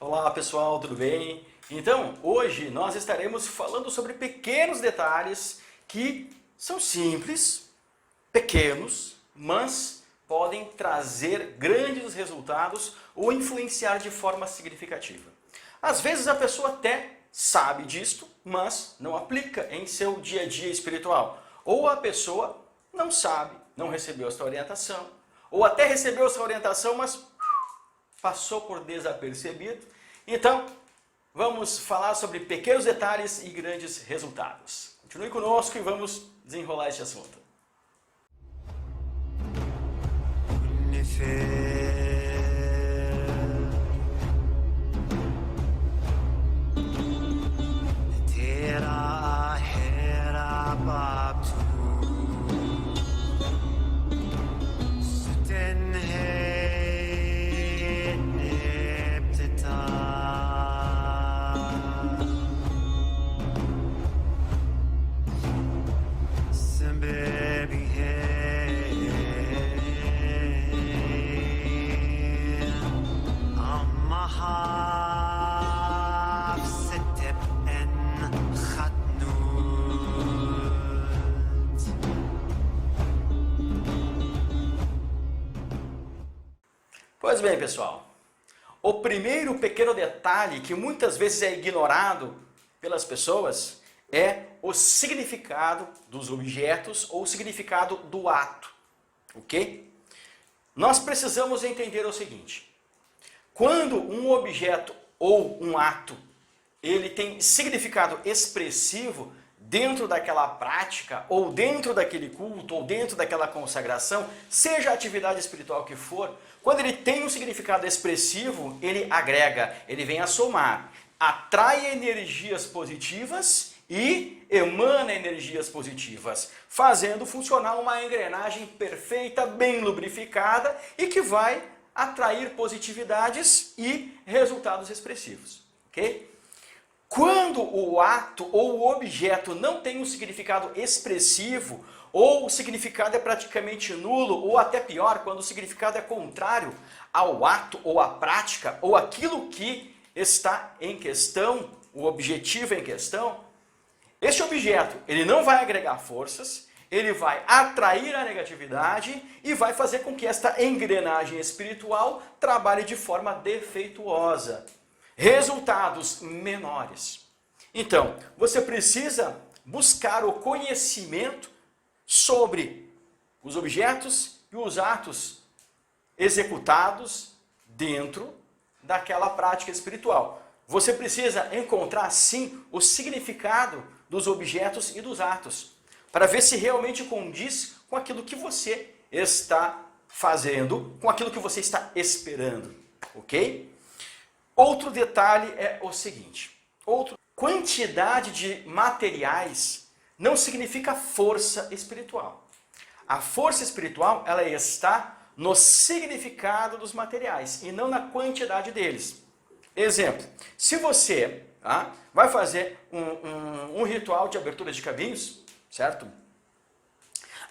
Olá pessoal, tudo bem? Então, hoje nós estaremos falando sobre pequenos detalhes que são simples, pequenos, mas podem trazer grandes resultados ou influenciar de forma significativa. Às vezes a pessoa até sabe disto, mas não aplica em seu dia a dia espiritual. Ou a pessoa não sabe, não recebeu essa orientação, ou até recebeu essa orientação, mas passou por desapercebido. Então, vamos falar sobre pequenos detalhes e grandes resultados. Continue conosco e vamos desenrolar esse assunto. Pois bem, pessoal, o primeiro pequeno detalhe que muitas vezes é ignorado pelas pessoas é o significado dos objetos ou o significado do ato, ok? Nós precisamos entender o seguinte: quando um objeto ou um ato ele tem significado expressivo dentro daquela prática, ou dentro daquele culto, ou dentro daquela consagração, seja a atividade espiritual que for, quando ele tem um significado expressivo, ele agrega, ele vem a somar, atrai energias positivas e emana energias positivas, fazendo funcionar uma engrenagem perfeita, bem lubrificada e que vai atrair positividades e resultados expressivos, ok? Quando o ato ou o objeto não tem um significado expressivo, ou o significado é praticamente nulo, ou até pior, quando o significado é contrário ao ato ou à prática, ou aquilo que está em questão, o objetivo em questão, este objeto ele não vai agregar forças, ele vai atrair a negatividade e vai fazer com que esta engrenagem espiritual trabalhe de forma defeituosa. Resultados menores. Então, você precisa buscar o conhecimento sobre os objetos e os atos executados dentro daquela prática espiritual. Você precisa encontrar, sim, o significado dos objetos e dos atos, para ver se realmente condiz com aquilo que você está fazendo, com aquilo que você está esperando, ok? Outro detalhe é o seguinte: quantidade de materiais não significa força espiritual. A força espiritual ela está no significado dos materiais e não na quantidade deles. Exemplo, se você vai fazer um ritual de abertura de caminhos, certo?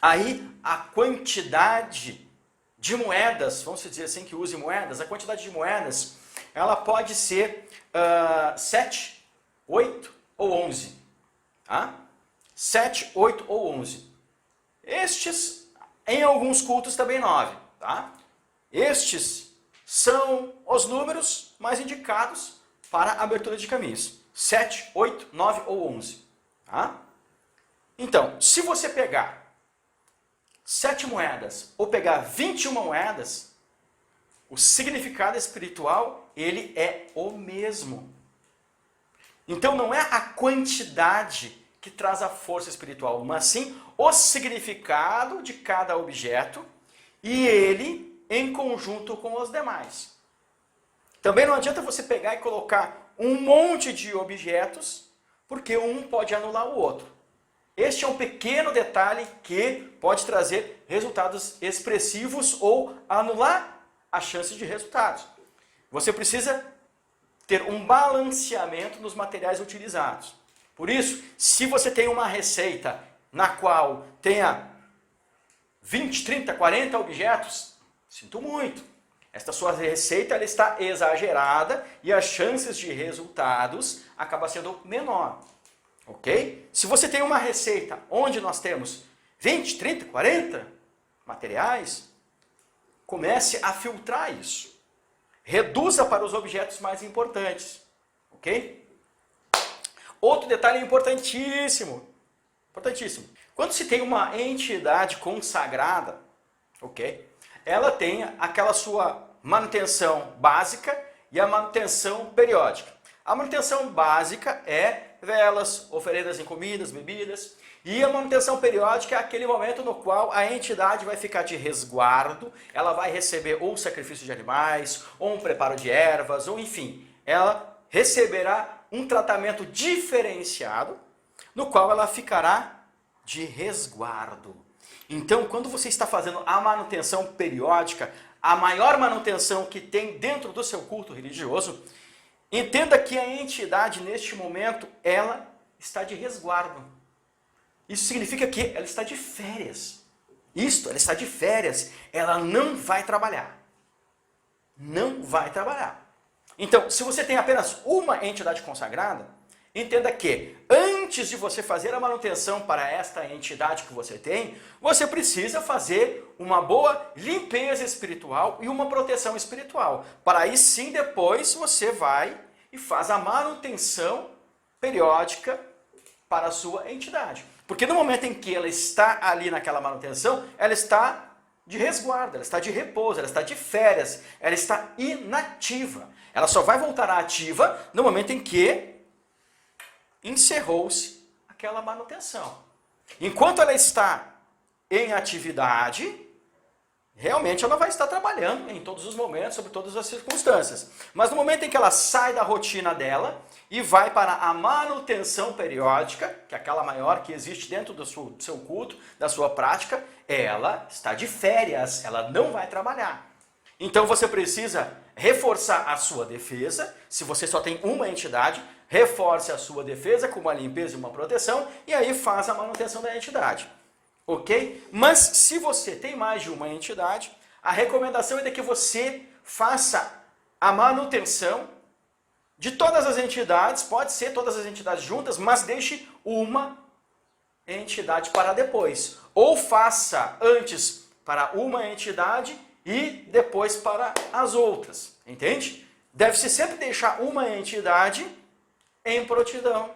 Aí a quantidade de moedas, vamos dizer assim que use moedas, a quantidade de moedas ela pode ser 7, 8 ou 11. Tá? 7, 8 ou 11. Estes, em alguns cultos, também 9. Tá? Estes são os números mais indicados para a abertura de caminhos. 7, 8, 9 ou 11. Tá? Então, se você pegar 7 moedas ou pegar 21 moedas, o significado espiritual, ele é o mesmo. Então não é a quantidade que traz a força espiritual, mas sim o significado de cada objeto e ele em conjunto com os demais. Também não adianta você pegar e colocar um monte de objetos, porque um pode anular o outro. Este é um pequeno detalhe que pode trazer resultados expressivos ou anular a chance de resultados. Você precisa ter um balanceamento nos materiais utilizados. Por isso, se você tem uma receita na qual tenha 20, 30, 40 objetos, sinto muito. Esta sua receita ela está exagerada e as chances de resultados acabam sendo menor. Ok? Se você tem uma receita onde nós temos 20, 30, 40 materiais, comece a filtrar isso. Reduza para os objetos mais importantes. Ok? Outro detalhe importantíssimo. Importantíssimo. Quando se tem uma entidade consagrada, ok? Ela tem aquela sua manutenção básica e a manutenção periódica. A manutenção básica é velas, oferendas em comidas, bebidas. E a manutenção periódica é aquele momento no qual a entidade vai ficar de resguardo, ela vai receber ou sacrifício de animais, ou um preparo de ervas, ou enfim, ela receberá um tratamento diferenciado, no qual ela ficará de resguardo. Então, quando você está fazendo a manutenção periódica, a maior manutenção que tem dentro do seu culto religioso, entenda que a entidade, neste momento, ela está de resguardo. Isso significa que ela está de férias. Ela está de férias. Ela não vai trabalhar. Não vai trabalhar. Então, se você tem apenas uma entidade consagrada, entenda que antes de você fazer a manutenção para esta entidade que você tem, você precisa fazer uma boa limpeza espiritual e uma proteção espiritual. Para aí sim, depois você vai e faz a manutenção periódica para a sua entidade. Porque no momento em que ela está ali naquela manutenção, ela está de resguardo, ela está de repouso, ela está de férias, ela está inativa. Ela só vai voltar à ativa no momento em que encerrou-se aquela manutenção. Enquanto ela está em atividade, realmente ela vai estar trabalhando em todos os momentos, sobre todas as circunstâncias. Mas no momento em que ela sai da rotina dela e vai para a manutenção periódica, que é aquela maior que existe dentro do seu culto, da sua prática, ela está de férias, ela não vai trabalhar. Então você precisa reforçar a sua defesa. Se você só tem uma entidade, reforce a sua defesa com uma limpeza e uma proteção e aí faz a manutenção da entidade. Ok? Mas se você tem mais de uma entidade, a recomendação é de que você faça a manutenção de todas as entidades, pode ser todas as entidades juntas, mas deixe uma entidade para depois. Ou faça antes para uma entidade e depois para as outras. Entende? Deve-se sempre deixar uma entidade em prontidão,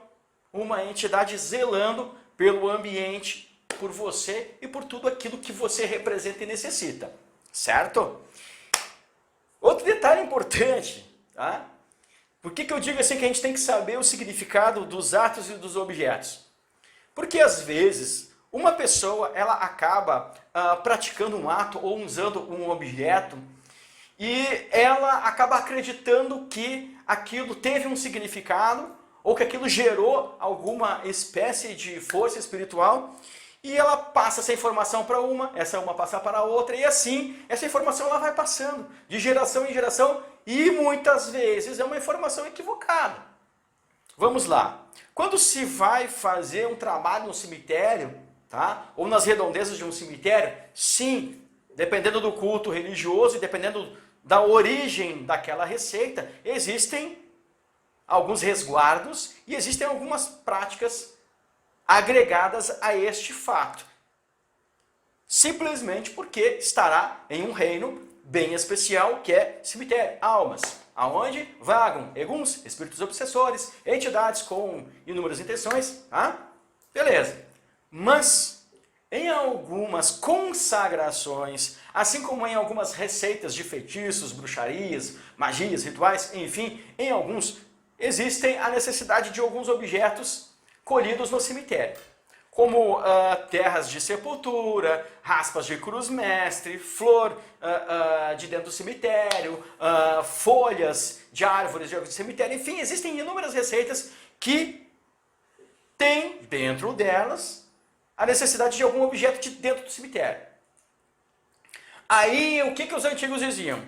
uma entidade zelando pelo ambiente, por você e por tudo aquilo que você representa e necessita, certo? Outro detalhe importante, tá? Por que eu digo assim que a gente tem que saber o significado dos atos e dos objetos? Porque às vezes uma pessoa ela acaba praticando um ato ou usando um objeto e ela acaba acreditando que aquilo teve um significado ou que aquilo gerou alguma espécie de força espiritual. E ela passa essa informação para essa uma passa para a outra, e assim, essa informação ela vai passando de geração em geração, e muitas vezes é uma informação equivocada. Vamos lá. Quando se vai fazer um trabalho no cemitério, tá? Ou nas redondezas de um cemitério, sim, dependendo do culto religioso e dependendo da origem daquela receita, existem alguns resguardos e existem algumas práticas agregadas a este fato. Simplesmente porque estará em um reino bem especial, que é cemitério, almas, aonde vagam eguns, espíritos obsessores, entidades com inúmeras intenções, tá? Beleza. Mas em algumas consagrações, assim como em algumas receitas de feitiços, bruxarias, magias, rituais, enfim, em alguns existem a necessidade de alguns objetos colhidos no cemitério, como terras de sepultura, raspas de cruz-mestre, flor de dentro do cemitério, folhas de árvores de cemitério, enfim, existem inúmeras receitas que têm dentro delas a necessidade de algum objeto de dentro do cemitério. Aí, o que os antigos diziam?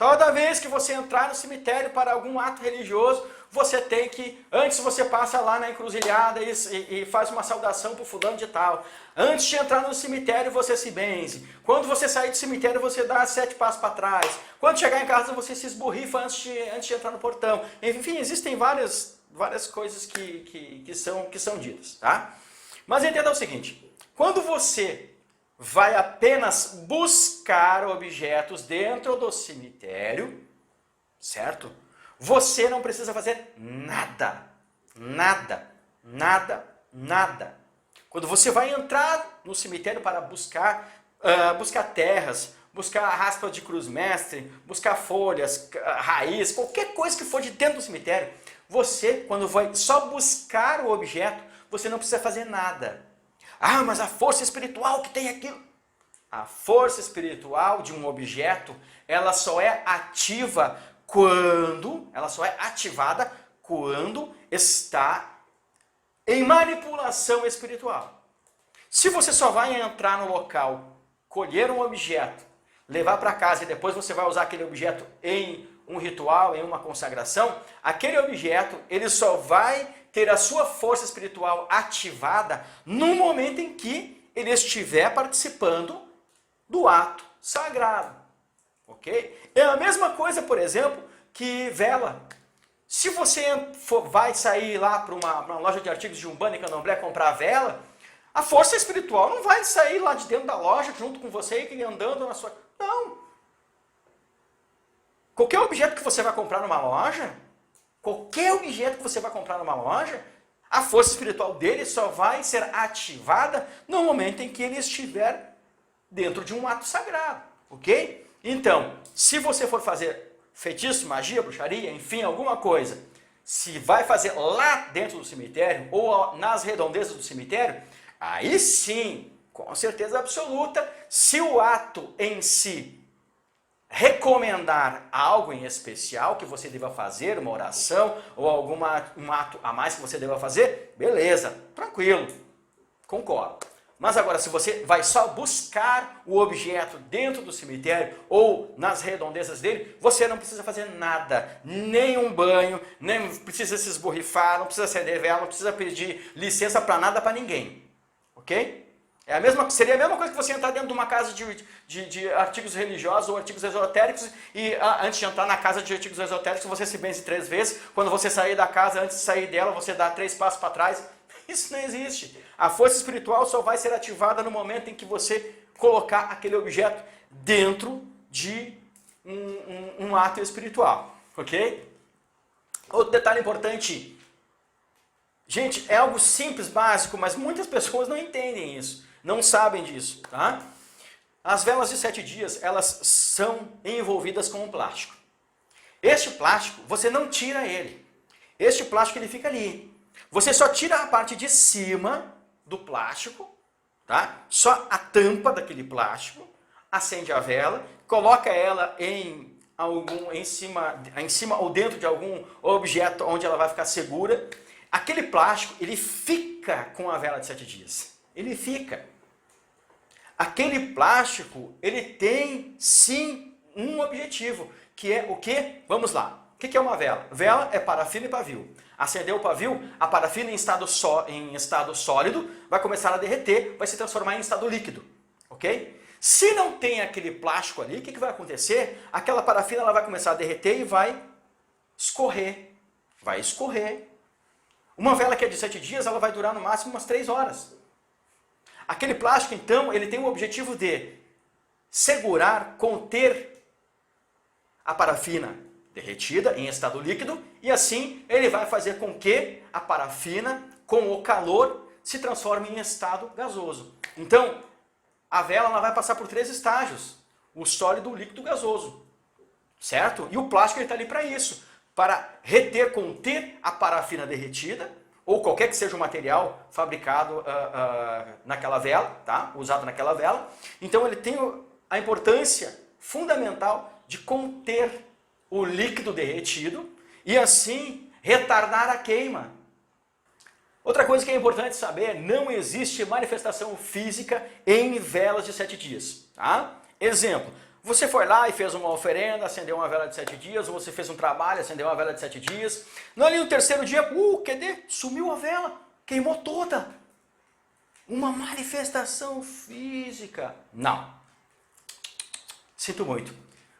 Toda vez que você entrar no cemitério para algum ato religioso, você tem que, antes você passa lá na encruzilhada e faz uma saudação para o fulano de tal. Antes de entrar no cemitério, você se benze. Quando você sair do cemitério, você dá 7 passos para trás. Quando chegar em casa, você se esborrifa antes de entrar no portão. Enfim, existem várias coisas que são ditas, tá? Mas entenda o seguinte, quando você vai apenas buscar objetos dentro do cemitério, certo? Você não precisa fazer nada, nada, nada, nada. Quando você vai entrar no cemitério para buscar terras, buscar a raspa de cruz-mestre, buscar folhas, raiz, qualquer coisa que for de dentro do cemitério, você, quando vai só buscar o objeto, você não precisa fazer nada. Ah, mas a força espiritual que tem aquilo. A força espiritual de um objeto, ela só é ativada quando está em manipulação espiritual. Se você só vai entrar no local, colher um objeto, levar para casa e depois você vai usar aquele objeto em um ritual, em uma consagração, aquele objeto, ele só vai ter a sua força espiritual ativada no momento em que ele estiver participando do ato sagrado, ok? É a mesma coisa, por exemplo, que vela. Se você vai sair lá para uma loja de artigos de Umbanda e Candomblé comprar vela, a força espiritual não vai sair lá de dentro da loja junto com você e andando na sua... Não! Qualquer objeto que você vai comprar numa loja, a força espiritual dele só vai ser ativada no momento em que ele estiver dentro de um ato sagrado, ok? Então, se você for fazer feitiço, magia, bruxaria, enfim, alguma coisa, se vai fazer lá dentro do cemitério ou nas redondezas do cemitério, aí sim, com certeza absoluta, se o ato em si recomendar algo em especial que você deva fazer, uma oração ou um ato a mais que você deva fazer, beleza, tranquilo, concordo. Mas agora, se você vai só buscar o objeto dentro do cemitério ou nas redondezas dele, você não precisa fazer nada, nem um banho, nem precisa se esborrifar, não precisa acender vela, não precisa pedir licença para nada, para ninguém, ok? Seria a mesma coisa que você entrar dentro de uma casa de artigos religiosos ou artigos esotéricos e antes de entrar na casa de artigos esotéricos você se benze 3 vezes, quando você sair da casa, antes de sair dela, você dá 3 passos para trás. Isso não existe. A força espiritual só vai ser ativada no momento em que você colocar aquele objeto dentro de um ato espiritual, ok? Outro detalhe importante, gente, é algo simples, básico, mas muitas pessoas não entendem isso. Não sabem disso, tá? As velas de 7 dias, elas são envolvidas com um plástico. Este plástico, você não tira ele. Este plástico, ele fica ali. Você só tira a parte de cima do plástico, tá? Só a tampa daquele plástico, acende a vela, coloca ela em cima ou dentro de algum objeto onde ela vai ficar segura. Aquele plástico, ele fica com a vela de 7 dias. Ele fica. Aquele plástico, ele tem sim um objetivo, que é o quê? Vamos lá. O que é uma vela? Vela é parafina e pavio. Acendeu o pavio, a parafina em estado sólido vai começar a derreter, vai se transformar em estado líquido, ok? Se não tem aquele plástico ali, o que vai acontecer? Aquela parafina ela vai começar a derreter e vai escorrer. Vai escorrer. Uma vela que é de 7 dias, ela vai durar no máximo umas 3 horas. Aquele plástico, então, ele tem o objetivo de segurar, conter a parafina derretida em estado líquido e assim ele vai fazer com que a parafina, com o calor, se transforme em estado gasoso. Então, a vela ela vai passar por 3 estágios, o sólido, o líquido, o gasoso, certo? E o plástico está ali para isso, para reter, conter a parafina derretida, ou qualquer que seja o material fabricado naquela vela, tá? Usado naquela vela. Então ele tem a importância fundamental de conter o líquido derretido e assim retardar a queima. Outra coisa que é importante saber, não existe manifestação física em velas de 7 dias. Tá? Exemplo, Você foi lá e fez uma oferenda, acendeu uma vela de 7 dias, ou você fez um trabalho, acendeu uma vela de 7 dias. Não, ali no terceiro dia, cadê? Sumiu a vela, queimou toda. Uma manifestação física. Não. Sinto muito.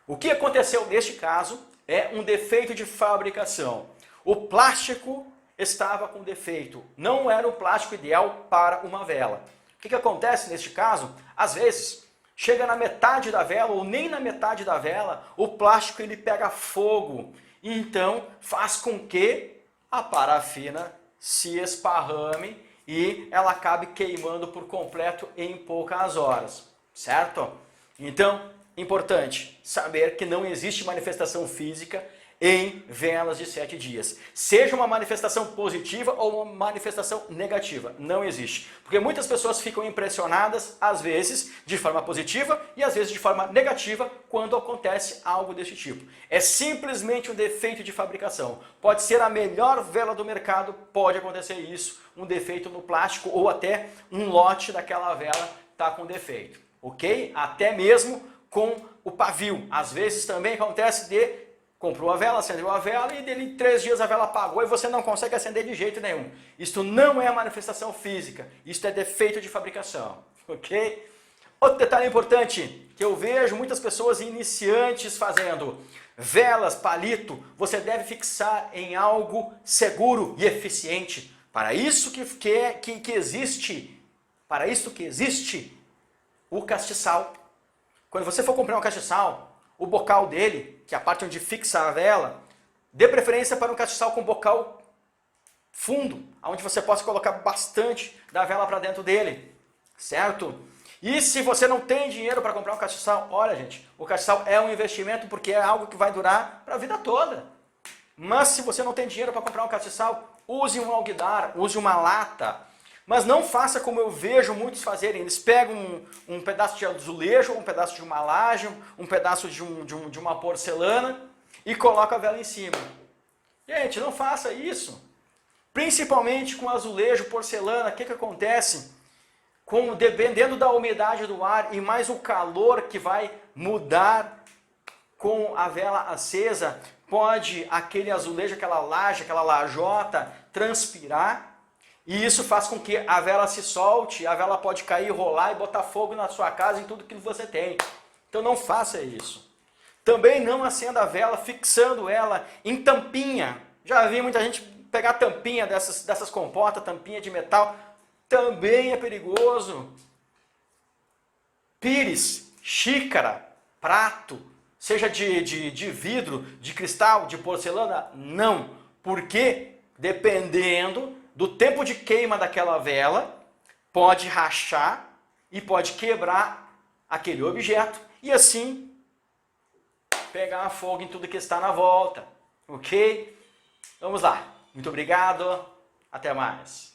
O que aconteceu neste caso é um defeito de fabricação. O plástico estava com defeito. Não era o plástico ideal para uma vela. O que acontece neste caso? Às vezes, chega na metade da vela ou nem na metade da vela, o plástico ele pega fogo. E então faz com que a parafina se esparrame e ela acabe queimando por completo em poucas horas. Certo? Então, importante saber que não existe manifestação física em velas de 7 dias. Seja uma manifestação positiva ou uma manifestação negativa. Não existe. Porque muitas pessoas ficam impressionadas, às vezes, de forma positiva e às vezes de forma negativa, quando acontece algo desse tipo. É simplesmente um defeito de fabricação. Pode ser a melhor vela do mercado, pode acontecer isso, um defeito no plástico ou até um lote daquela vela está com defeito. Ok? Até mesmo com o pavio. Às vezes também acontece de comprou a vela, acendeu a vela e dele 3 dias a vela apagou e você não consegue acender de jeito nenhum. Isto não é manifestação física, isto é defeito de fabricação, ok? Outro detalhe importante que eu vejo muitas pessoas iniciantes fazendo: velas, palito, você deve fixar em algo seguro e eficiente. Para isso que existe, para isso que existe o castiçal. Quando você for comprar um castiçal, o bocal dele, que é a parte onde fixa a vela, dê preferência para um castiçal com bocal fundo, onde você possa colocar bastante da vela para dentro dele, certo? E se você não tem dinheiro para comprar um castiçal, olha gente, o castiçal é um investimento porque é algo que vai durar para a vida toda. Mas se você não tem dinheiro para comprar um castiçal, use um alguidar, use uma lata. Mas não faça como eu vejo muitos fazerem. Eles pegam um pedaço de azulejo, um pedaço de uma laje, um pedaço de uma porcelana e colocam a vela em cima. Gente, não faça isso. Principalmente com azulejo, porcelana, o que acontece? Dependendo da umidade do ar e mais o calor que vai mudar com a vela acesa, pode aquele azulejo, aquela laje, aquela lajota transpirar. E isso faz com que a vela se solte, a vela pode cair, rolar e botar fogo na sua casa, em tudo que você tem. Então não faça isso. Também não acenda a vela fixando ela em tampinha. Já vi muita gente pegar tampinha dessas comportas, tampinha de metal. Também é perigoso. Pires, xícara, prato, seja de vidro, de cristal, de porcelana, não. Porque dependendo do tempo de queima daquela vela, pode rachar e pode quebrar aquele objeto e assim pegar fogo em tudo que está na volta, ok? Vamos lá. Muito obrigado. Até mais.